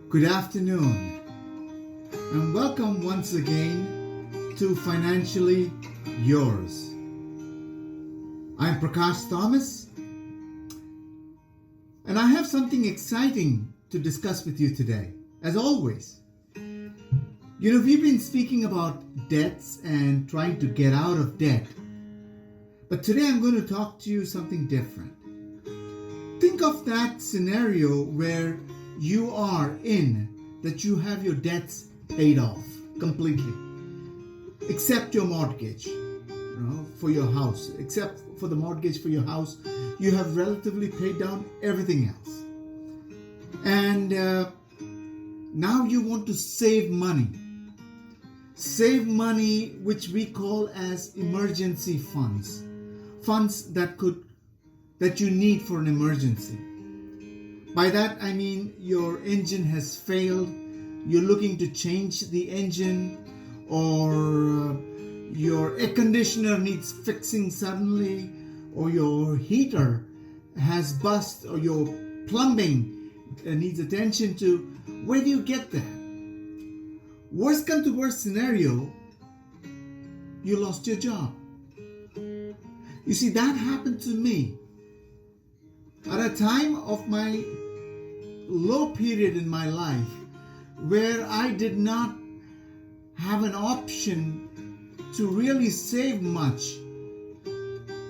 Good afternoon, and welcome once again to Financially Yours. I'm Prakash Thomas, and I have something exciting to discuss with you today. As always, we've been speaking about debts and trying to get out of debt, but today I'm going to talk to you something different. Think of that scenario where you are in, that you have your debts paid off completely, except your mortgage, for your house. Except for the mortgage for your house, you have relatively paid down everything else. And now you want to save money. Save money, which we call as emergency funds. Funds that you need for an emergency. By that I mean your engine has failed, you're looking to change the engine, or your air conditioner needs fixing suddenly, or your heater has bust, or your plumbing needs attention to. Where do you get that? Worst come to worst scenario, you lost your job. You see, that happened to me. At a time of my low period in my life where I did not have an option to really save much,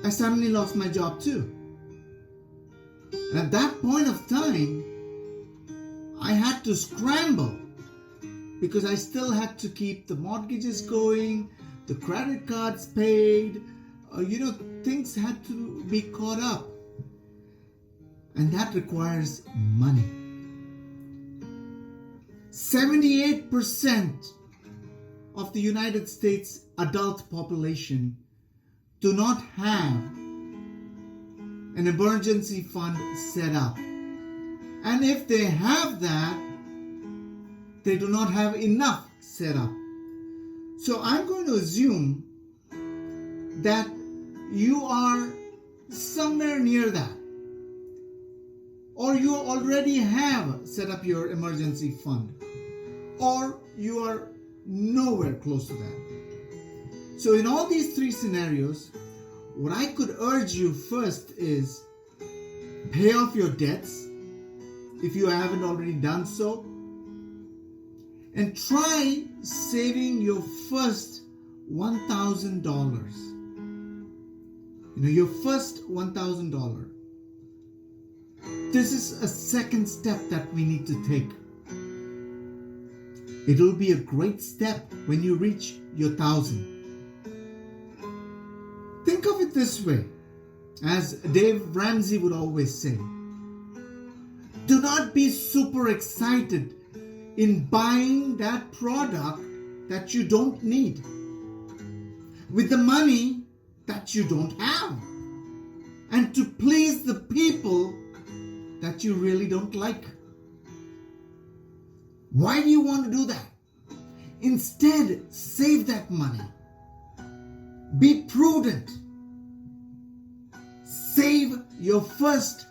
I suddenly lost my job too. And at that point of time, I had to scramble because I still had to keep the mortgages going, the credit cards paid, things had to be caught up. And that requires money. 78% of the United States adult population do not have an emergency fund set up. And if they have that, they do not have enough set up. So I'm going to assume that you are somewhere near that, or you already have set up your emergency fund, or you are nowhere close to that. So in all these three scenarios, what I could urge you first is pay off your debts if you haven't already done so, and try saving your first $1,000. Your first $1,000. This is a second step that we need to take. It will be a great step when you reach your 1,000. Think of it this way, as Dave Ramsey would always say, do not be super excited in buying that product that you don't need with the money that you don't have, and to please the people that you really don't like. Why do you want to do that? Instead, save that money. Be prudent. Save your first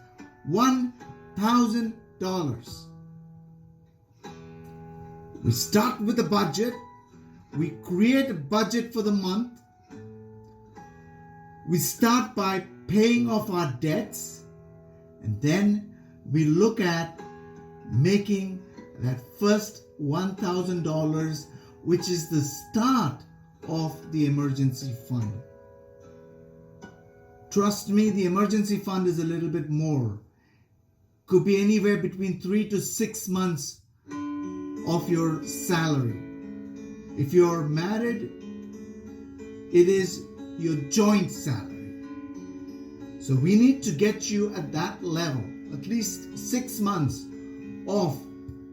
$1,000. We start with a budget. We create a budget for the month. We start by paying off our debts, and then we look at making that first $1,000, which is the start of the emergency fund. Trust me, the emergency fund is a little bit more. Could be anywhere between 3 to 6 months of your salary. If you're married, it is your joint salary. So we need to get you at that level, at least 6 months of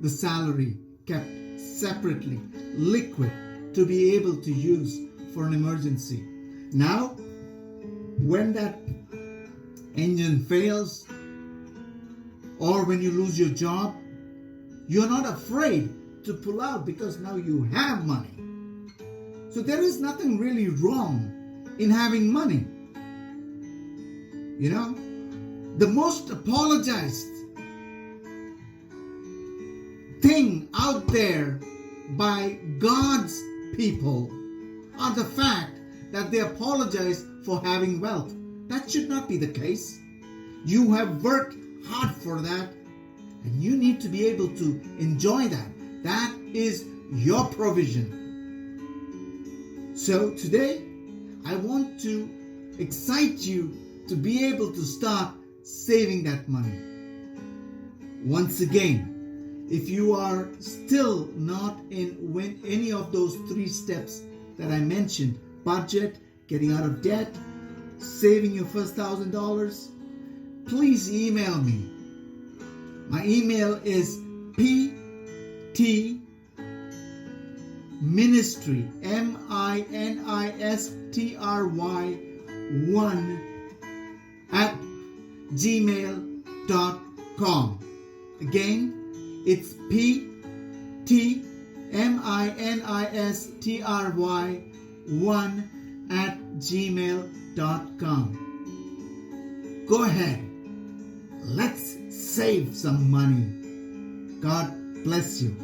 the salary kept separately, liquid, to be able to use for an emergency. Now, when that engine fails, or when you lose your job, you're not afraid to pull out because now you have money. So there is nothing really wrong in having money. The most apologized thing out there by God's people are the fact that they apologize for having wealth. That should not be the case. You have worked hard for that, and you need to be able to enjoy that. That is your provision. So today, I want to excite you to be able to start saving that money. Once again, if you are still not in any of those 3 steps that I mentioned, budget, getting out of debt, saving your first $1,000, please email me. My email is ptministry, ministry1 at gmail.com. Again, it's ptministry1 at gmail.com. Go ahead. Let's save some money. God bless you.